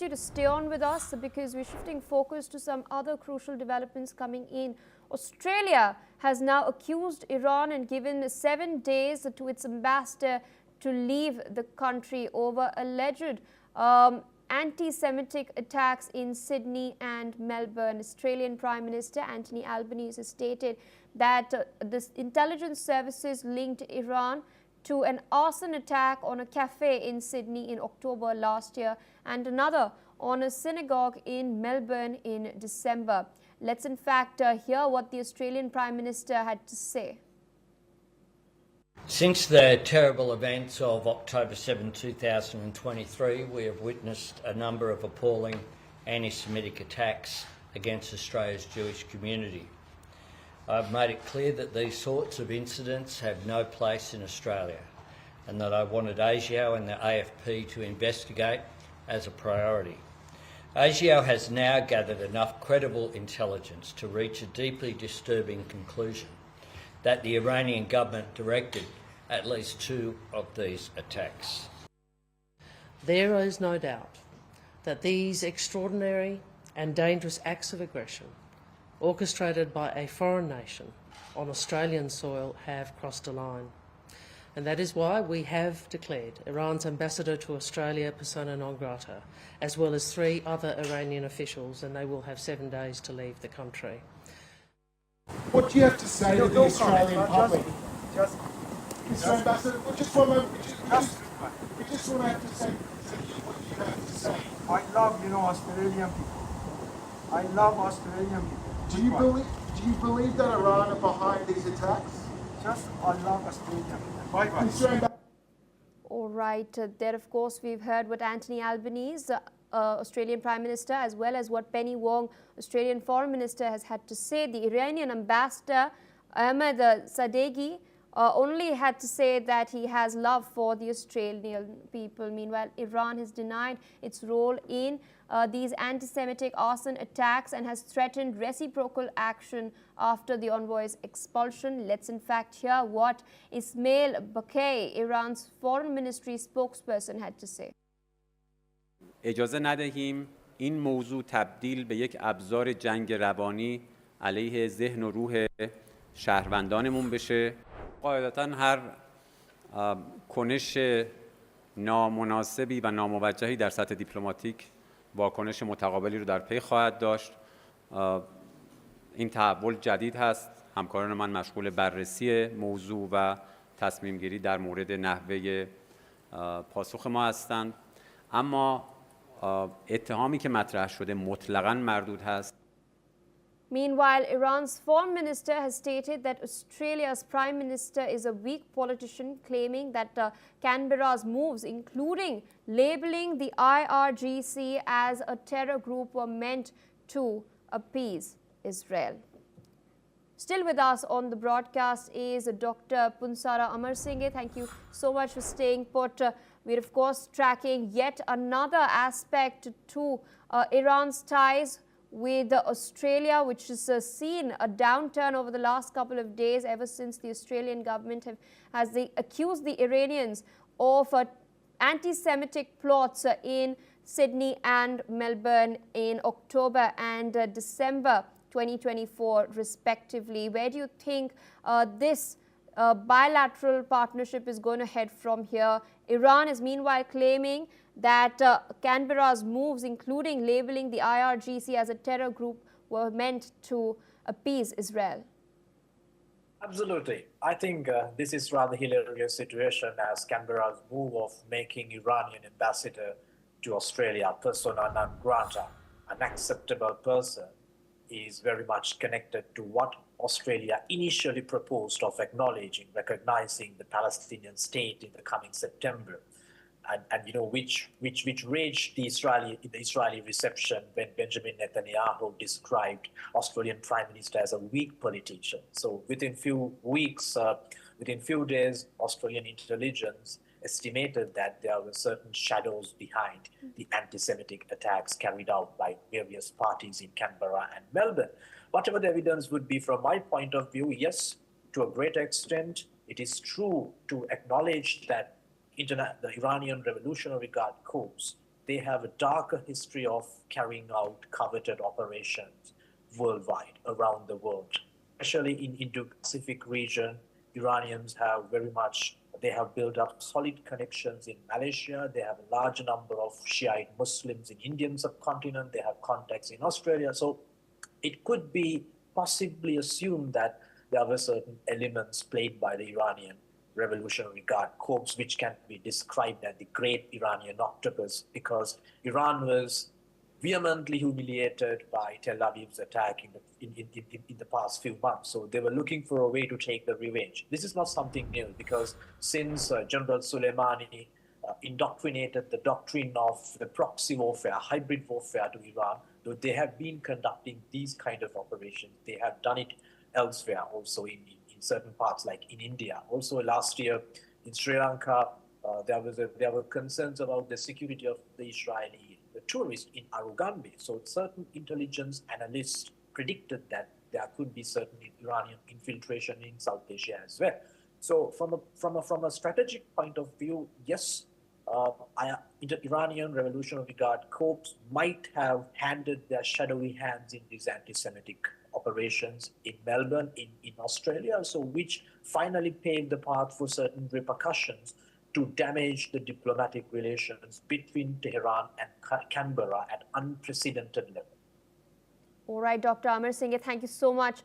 you to stay on with us because we're shifting focus to some other crucial developments coming in. Australia has now accused Iran and given 7 days to its ambassador to leave the country over alleged anti-Semitic attacks in Sydney and Melbourne. Australian Prime Minister Anthony Albanese has stated that the intelligence services linked Iran to an arson attack on a cafe in Sydney in October last year and another on a synagogue in Melbourne in December. Let's in fact hear what the Australian Prime Minister had to say. Since the terrible events of October 7, 2023, we have witnessed a number of appalling anti-Semitic attacks against Australia's Jewish community. I've made it clear that these sorts of incidents have no place in Australia and that I wanted ASIO and the AFP to investigate as a priority. ASIO has now gathered enough credible intelligence to reach a deeply disturbing conclusion that the Iranian government directed at least 2 of these attacks. There is no doubt that these extraordinary and dangerous acts of aggression orchestrated by a foreign nation on Australian soil have crossed a line. And that is why we have declared Iran's ambassador to Australia persona non grata, as well as 3 other Iranian officials, and they will have 7 days to leave the country. What do you have to say to the Australian public? Mr. Ambassador, just for a moment, we just want to have to say what do you have to say? I love, Australian people. I love Australian people. Do you believe that Iran are behind these attacks? I love Australia. Bye-bye. All right. There, of course, we've heard what Anthony Albanese, Australian Prime Minister, as well as what Penny Wong, Australian Foreign Minister, has had to say. The Iranian Ambassador, Ahmed Sadeghi, only had to say that he has love for the Australian people. Meanwhile, Iran has denied its role in these anti-Semitic arson attacks and has threatened reciprocal action after the envoy's expulsion. Let's in fact hear what Ismail Baqai, Iran's foreign ministry spokesperson, had to say. اجازه ندهیم این موضوع تبدیل به یک ابزار جنگ روانی علیه ذهن و روح شهروندانمون بشه. قاعدتاً هر کنش نامناسبی و ناموجهی در سطح دیپلماتیک واکنش متقابلی رو در پی خواهد داشت. این تحول جدید هست. همکاران من مشغول بررسی موضوع و تصمیم گیری در مورد نحوه پاسخ ما هستند. اما اتهامی که مطرح شده مطلقاً مردود هست. Meanwhile, Iran's foreign minister has stated that Australia's prime minister is a weak politician, claiming that Canberra's moves, including labelling the IRGC as a terror group, were meant to appease Israel. Still with us on the broadcast is Dr. Punsara Amarasinghe. Thank you so much for staying put. We're, of course, tracking yet another aspect to Iran's ties with Australia, which has seen a downturn over the last couple of days ever since the Australian government has accused the Iranians of anti-Semitic plots in Sydney and Melbourne in October and December 2024 respectively. Where do you think this bilateral partnership is going to head from here? Iran is meanwhile claiming that Canberra's moves, including labelling the IRGC as a terror group, were meant to appease Israel. Absolutely. I think this is rather hilarious situation as Canberra's move of making Iranian ambassador to Australia persona non grata, an acceptable person, is very much connected to what Australia initially proposed of acknowledging, recognizing the Palestinian state in the coming September. And which raged the Israeli reception when Benjamin Netanyahu described Australian Prime Minister as a weak politician. So within few days, Australian intelligence estimated that there were certain shadows behind the anti-Semitic attacks carried out by various parties in Canberra and Melbourne. Whatever the evidence would be from my point of view, yes, to a great extent, it is true to acknowledge that the Iranian Revolutionary Guard Corps they have a darker history of carrying out coveted operations worldwide, around the world. Especially in Indo-Pacific region, Iranians have they have built up solid connections in Malaysia. They have a large number of Shiite Muslims in Indian subcontinent. They have contacts in Australia. So it could be possibly assumed that there were certain elements played by the Iranian Revolutionary Guard Corps, which can be described as the Great Iranian Octopus, because Iran was vehemently humiliated by Tel Aviv's attack in the past few months. So they were looking for a way to take the revenge. This is not something new, because since General Soleimani indoctrinated the doctrine of the proxy warfare, hybrid warfare to Iran, though they have been conducting these kind of operations. They have done it elsewhere, also in certain parts, like in India. Also last year in Sri Lanka, there were concerns about the security of the Israeli tourists in Arugambi. So certain intelligence analysts predicted that there could be certain Iranian infiltration in South Asia as well. So from a strategic point of view, yes, the Iranian Revolutionary Guard Corps might have handed their shadowy hands in these anti-Semitic operations in Melbourne, in Australia, so which finally paved the path for certain repercussions to damage the diplomatic relations between Tehran and Canberra at unprecedented level. All right, Dr. Amar Singh, thank you so much